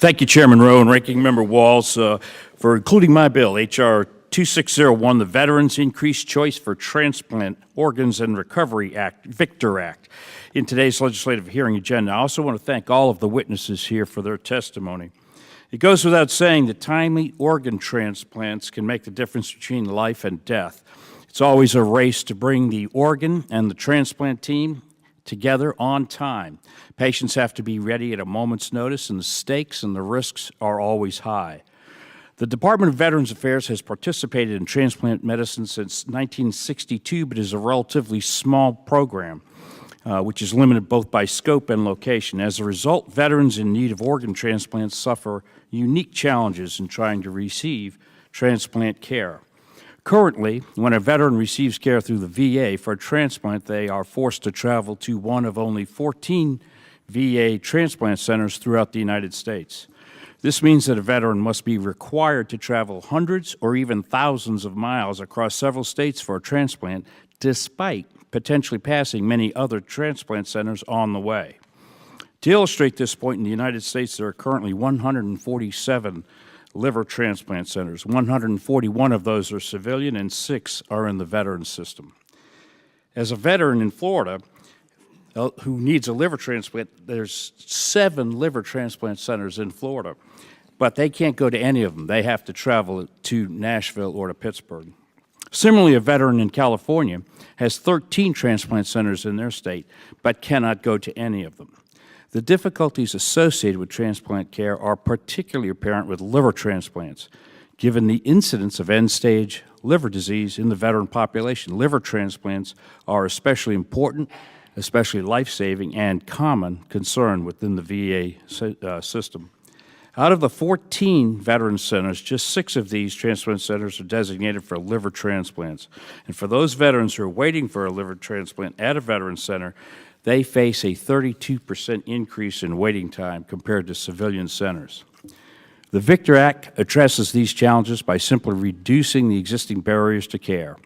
Thank you, Chairman Rowe and Ranking Member Walz, for including my bill, H.R. 2601, the Veterans Increased Choice for Transplant Organs and Recovery Act, VICTOR Act, in today's legislative hearing agenda. I also want to thank all of the witnesses here for their testimony. It goes without saying that timely organ transplants can make the difference between life and death. It's always a race to bring the organ and the transplant team together on time. Patients have to be ready at a moment's notice, and the stakes and the risks are always high. The Department of Veterans Affairs has participated in transplant medicine since 1962, but is a relatively small program, which is limited both by scope and location. As a result, veterans in need of organ transplants suffer unique challenges in trying to receive transplant care. Currently, when a veteran receives care through the VA for a transplant, they are forced to travel to one of only 14 VA transplant centers throughout the United States. This means that a veteran must be required to travel hundreds or even thousands of miles across several states for a transplant, despite potentially passing many other transplant centers on the way. To illustrate this point, in the United States, there are currently 147 liver transplant centers. 141 of those are civilian and 6 are in the veteran system. As a veteran in Florida who needs a liver transplant, there's 7 liver transplant centers in Florida, but they can't go to any of them. They have to travel to Nashville or to Pittsburgh. Similarly, a veteran in California has 13 transplant centers in their state, but cannot go to any of them. The difficulties associated with transplant care are particularly apparent with liver transplants. Given the incidence of end-stage liver disease in the veteran population, liver transplants are especially important, especially life-saving, and common concern within the VA system. Out of the 14 veteran centers, just 6 of these transplant centers are designated for liver transplants. And for those veterans who are waiting for a liver transplant at a veteran center, they face a 32% increase in waiting time compared to civilian centers. The VICTOR Act addresses these challenges by simply reducing the existing barriers to care.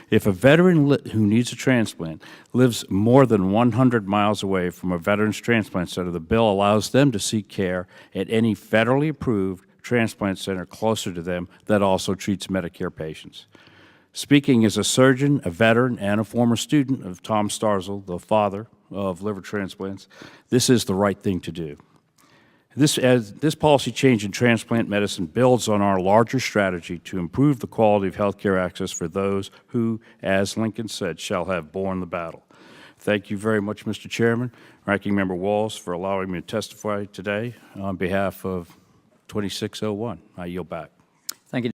If a veteran who needs a transplant lives more than 100 miles away from a veterans transplant center, the bill allows them to seek care at any federally approved transplant center closer to them that also treats Medicare patients. Speaking as a surgeon, a veteran, and a former student of Tom Starzl, the father of liver transplants, this is the right thing to do. This policy change in transplant medicine builds on our larger strategy to improve the quality of health care access for those who, as Lincoln said, shall have borne the battle. Thank you very much, Mr. Chairman, Ranking Member Walz, for allowing me to testify today on behalf of 2601. I yield back.